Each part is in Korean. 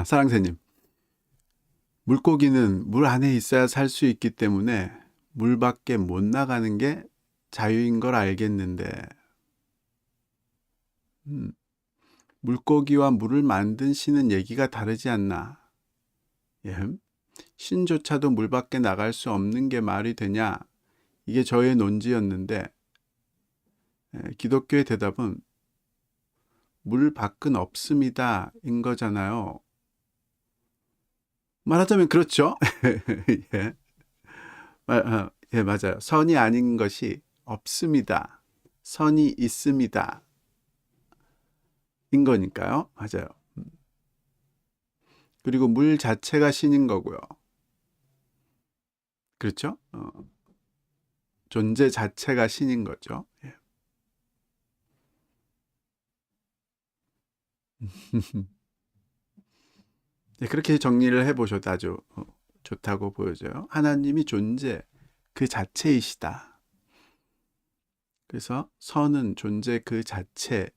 사랑새님. 물고기는 물 안에 있어야 살 수 있기 때문에 물 밖에 못 나가는 게 자유인 걸 알겠는데, 음, 물고기와 물을 만든 신은 얘기가 다르지 않나? 예? 신조차도 물 밖에 나갈 수 없는 게 말이 되냐? 이게 저의 논지였는데, 기독교의 대답은 물 밖은 없습니다. 인 거잖아요. 말하자면 그렇죠. 예. 예, 맞아요. 선이 아닌 것이 없습니다. 선이 있습니다. 인 거니까요. 맞아요. 그리고 물 자체가 신인 거고요. 그렇죠? 존재 자체가 신인 거죠. 예. 네, 그렇게 정리를 해보셔도 아주 좋다고 보여져요. 하나님이 존재 그 자체이시다. 그래서 선은 존재 그 자체에서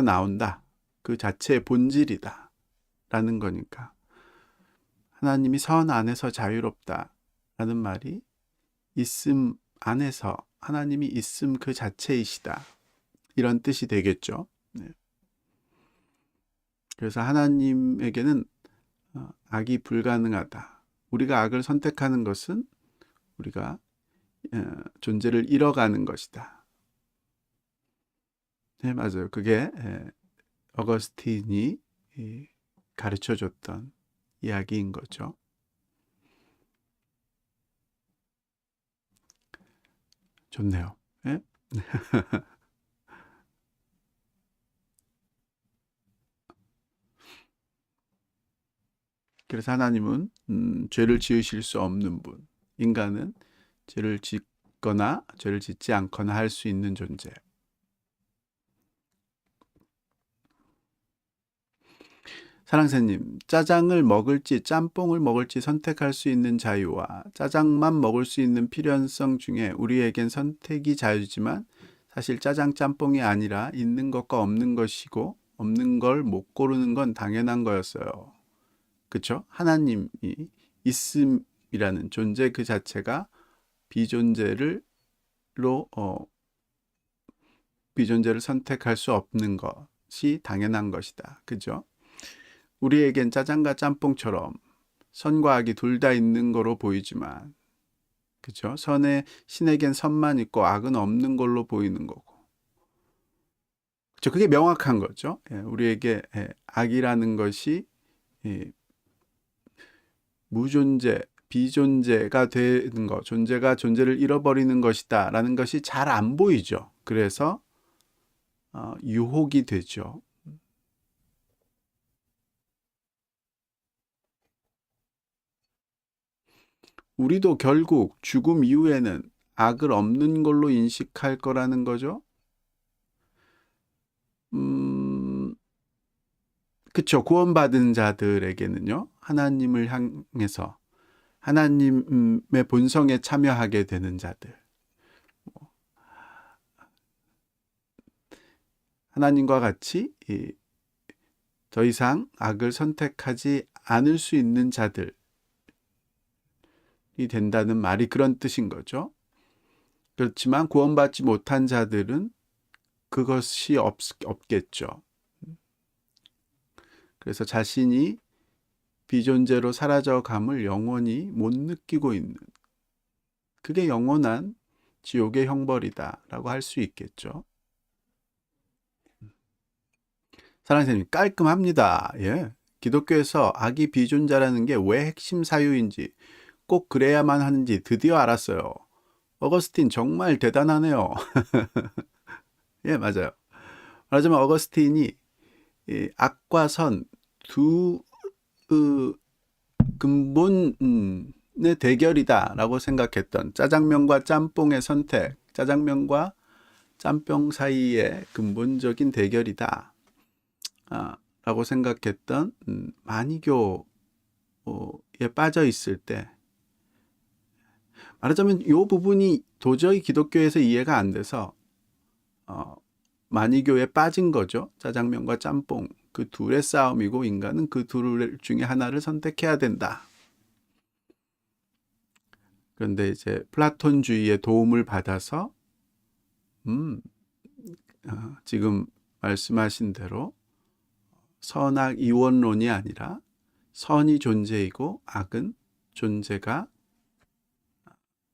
나온다. 그 자체의 본질이다. 라는 거니까. 하나님이 선 안에서 자유롭다. 라는 말이 있음 안에서 하나님이 있음 그 자체이시다. 이런 뜻이 되겠죠. 네. 그래서 하나님에게는 악이 불가능하다. 우리가 악을 선택하는 것은 우리가 존재를 잃어가는 것이다. 네, 맞아요. 그게 어거스틴이 가르쳐 줬던 이야기인 거죠. 좋네요. 예? 그래서 하나님은 죄를 지으실 수 없는 분. 인간은 죄를 짓거나 죄를 짓지 않거나 할 수 있는 존재. 사랑새님, 짜장을 먹을지 짬뽕을 먹을지 선택할 수 있는 자유와 짜장만 먹을 수 있는 필연성 중에 우리에겐 선택이 자유지만 사실 짜장 짬뽕이 아니라 있는 것과 없는 것이고 없는 걸 못 고르는 건 당연한 거였어요. 그쵸? 하나님이 있음이라는 존재 그 자체가 비존재를 비존재를 선택할 수 없는 것이 당연한 것이다. 그죠? 우리에겐 짜장과 짬뽕처럼 선과 악이 둘 다 있는 거로 보이지만, 그죠? 신에겐 선만 있고 악은 없는 걸로 보이는 거고. 그죠? 그게 명확한 거죠. 예, 우리에게 악이라는 것이 무존재, 비존재가 되는 것, 존재가 존재를 잃어버리는 것이다 라는 것이 잘 안 보이죠. 그래서 유혹이 되죠. 우리도 결국 죽음 이후에는 악을 없는 걸로 인식할 거라는 거죠. 음, 그쵸. 구원받은 자들에게는요, 하나님을 향해서 하나님의 본성에 참여하게 되는 자들. 하나님과 같이 더 이상 악을 선택하지 않을 수 있는 자들이 된다는 말이 그런 뜻인 거죠. 그렇지만 구원받지 못한 자들은 그것이 없겠죠. 그래서 자신이 비존재로 사라져감을 영원히 못 느끼고 있는, 그게 영원한 지옥의 형벌이다라고 할 수 있겠죠. 사랑하는 선생님, 깔끔합니다. 예. 기독교에서 악이 비존재라는 게 왜 핵심 사유인지, 꼭 그래야만 하는지 드디어 알았어요. 어거스틴 정말 대단하네요. 예, 맞아요. 말하자면 어거스틴이 악과 선 두 근본의 대결이다라고 생각했던 짜장면과 짬뽕의 선택, 짜장면과 짬뽕 사이의 근본적인 대결이다 라고 생각했던 만이교에 빠져 있을 때, 말하자면 이 부분이 도저히 기독교에서 이해가 안 돼서 만이교에 빠진 거죠. 짜장면과 짬뽕 그 둘의 싸움이고 인간은 그 둘 중에 하나를 선택해야 된다. 그런데 이제 플라톤주의의 도움을 받아서 지금 말씀하신 대로 선악 이원론이 아니라 선이 존재이고 악은 존재가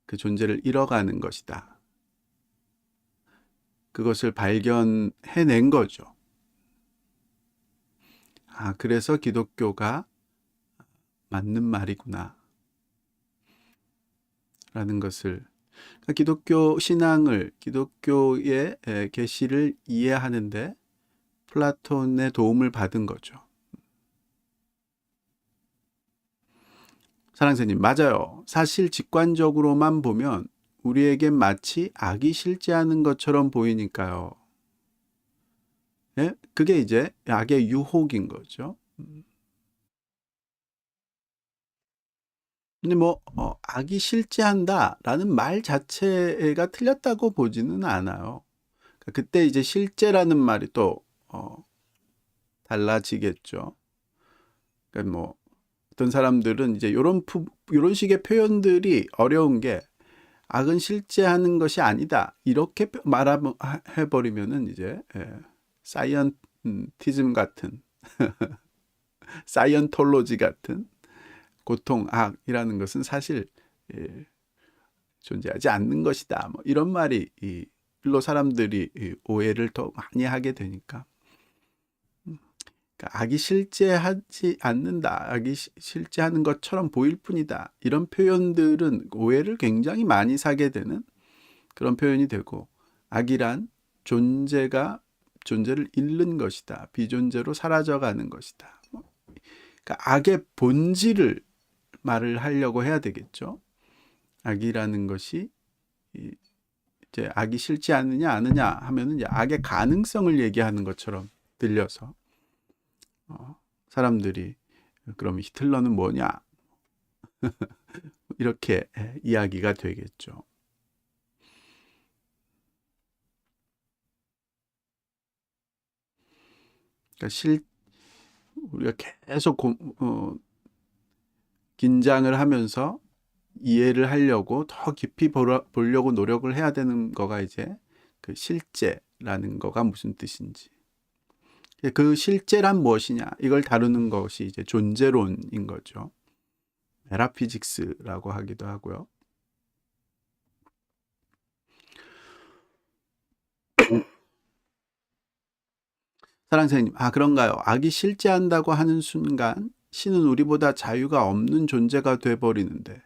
그 존재를 잃어가는 것이다. 그것을 발견해낸 거죠. 그래서 기독교가 맞는 말이구나 라는 것을, 기독교 신앙을, 기독교의 계시를 이해하는데 플라톤의 도움을 받은 거죠. 사랑스님, 맞아요. 사실 직관적으로만 보면 우리에겐 마치 악이 실제하는 것처럼 보이니까요. 예? 그게 이제 악의 유혹인 거죠. 근데 악이 실제한다라는 말 자체가 틀렸다고 보지는 않아요. 그때 이제 실제라는 말이 또 달라지겠죠. 그러니까 어떤 사람들은 이제 이런 식의 표현들이 어려운 게, 악은 실제하는 것이 아니다 이렇게 말해버리면은 이제 사이언티즘 같은 사이언톨로지 같은 고통, 악이라는 것은 사실 존재하지 않는 것이다. 이런 말이 일로 사람들이 오해를 더 많이 하게 되니까. 그러니까 악이 실제하지 않는다. 악이 실제하는 것처럼 보일 뿐이다. 이런 표현들은 오해를 굉장히 많이 사게 되는 그런 표현이 되고, 악이란 존재를 잃는 것이다. 비존재로 사라져가는 것이다. 그러니까 악의 본질을 말을 하려고 해야 되겠죠. 악이라는 것이 이제 악이 싫지 않느냐 아느냐 하면은 이제 악의 가능성을 얘기하는 것처럼 들려서 사람들이 그럼 히틀러는 뭐냐 이렇게 이야기가 되겠죠. 그러니까 우리가 계속 긴장을 하면서 이해를 하려고 더 깊이 보려고 노력을 해야 되는 거가 이제 그 실제라는 거가 무슨 뜻인지, 그 실제란 무엇이냐 이걸 다루는 것이 이제 존재론인 거죠. 메타피직스라고 하기도 하고요. 사랑선생님, 그런가요? 악이 실제한다고 하는 순간 신은 우리보다 자유가 없는 존재가 돼버리는데,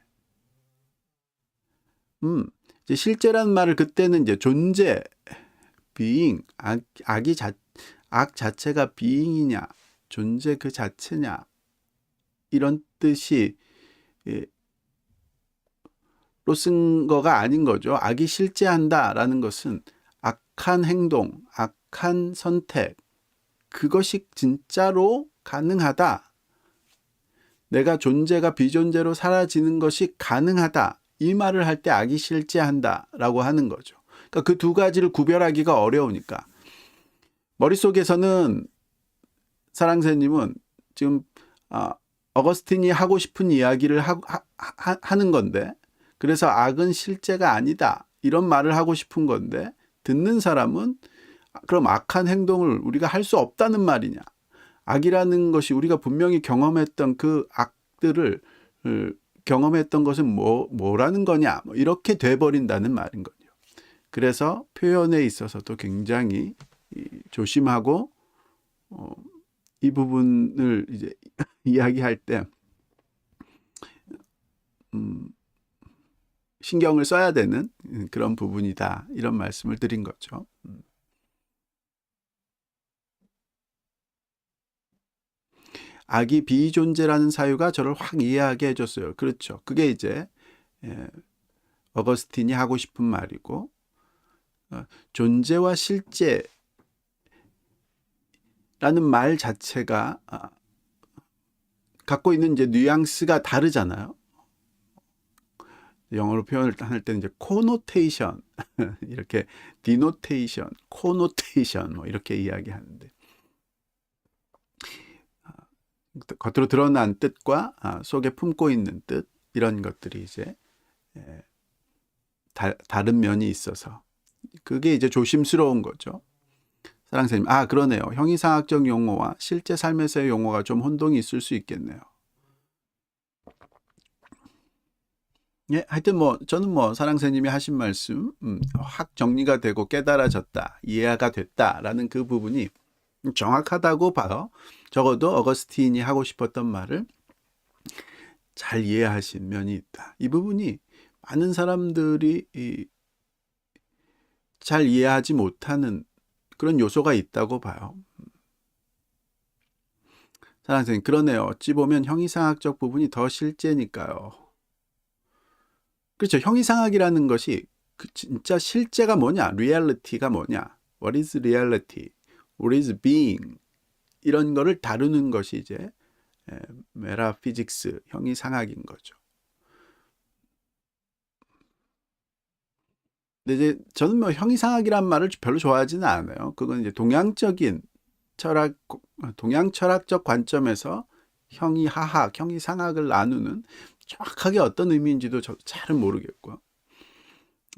이제 실제라는 말을 그때는 이제 존재, being, 악 자체가 being이냐, 존재 그 자체냐, 이런 뜻이 로 쓴 거가 아닌 거죠. 악이 실제한다라는 것은 악한 행동, 악한 선택, 그것이 진짜로 가능하다. 내가 존재가 비존재로 사라지는 것이 가능하다. 이 말을 할 때 악이 실제한다라고 하는 거죠. 그러니까 그 두 가지를 구별하기가 어려우니까. 머릿속에서는 사랑새님은 지금 어거스틴이 하고 싶은 이야기를 하는 건데, 그래서 악은 실제가 아니다 이런 말을 하고 싶은 건데, 듣는 사람은 그럼 악한 행동을 우리가 할 수 없다는 말이냐, 악이라는 것이 우리가 분명히 경험했던 그 악들을 경험했던 것은 뭐라는 거냐, 이렇게 돼버린다는 말인 거죠. 그래서 표현에 있어서도 굉장히 조심하고 이 부분을 이제 이야기할 때 신경을 써야 되는 그런 부분이다, 이런 말씀을 드린 거죠. 악이 비존재라는 사유가 저를 확 이해하게 해줬어요. 그렇죠. 그게 이제 어거스틴이 하고 싶은 말이고, 존재와 실제라는 말 자체가 갖고 있는 이제 뉘앙스가 다르잖아요. 영어로 표현을 할 때는 이제 코노테이션, 이렇게 디노테이션, 코노테이션 이렇게 이야기하는데, 겉으로 드러난 뜻과 속에 품고 있는 뜻, 이런 것들이 이제 다른 면이 있어서 그게 이제 조심스러운 거죠. 사랑스님, 그러네요. 형이상학적 용어와 실제 삶에서의 용어가 좀 혼동이 있을 수 있겠네요. 예, 하여튼 저는 사랑스님이 하신 말씀 확 정리가 되고 깨달아졌다, 이해가 됐다라는 그 부분이 정확하다고 봐요. 적어도 어거스틴이 하고 싶었던 말을 잘 이해하신 면이 있다. 이 부분이 많은 사람들이 잘 이해하지 못하는 그런 요소가 있다고 봐요. 사랑스님, 그러네요. 어찌 보면 형이상학적 부분이 더 실제니까요. 그렇죠. 형이상학이라는 것이 진짜 실제가 뭐냐, 리얼리티가 뭐냐, what is reality, what is being, 이런 거를 다루는 것이 이제 메타피직스, 형이상학인 거죠. 근데 이제 저는 형이상학이란 말을 별로 좋아하지는 않아요. 그건 이제 동양적인 동양 철학적 관점에서 형이하학, 형이상학을 나누는 정확하게 어떤 의미인지도 저도 잘은 모르겠고요.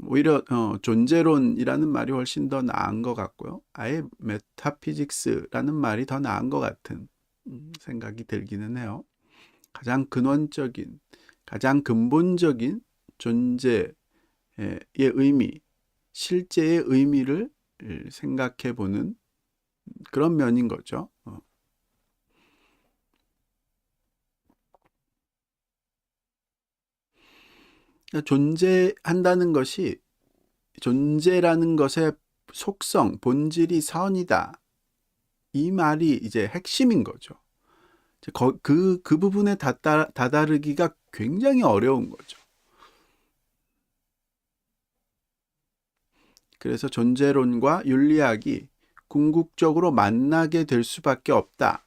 오히려 존재론이라는 말이 훨씬 더 나은 것 같고요. 아예 메타피직스라는 말이 더 나은 것 같은 생각이 들기는 해요. 가장 근원적인, 가장 근본적인 존재의 의미, 실제의 의미를 생각해 보는 그런 면인 거죠. 존재한다는 것이, 존재라는 것의 속성, 본질이 선이다, 이 말이 이제 핵심인 거죠. 그 부분에 다다르기가 굉장히 어려운 거죠. 그래서 존재론과 윤리학이 궁극적으로 만나게 될 수밖에 없다,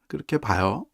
그렇게 봐요.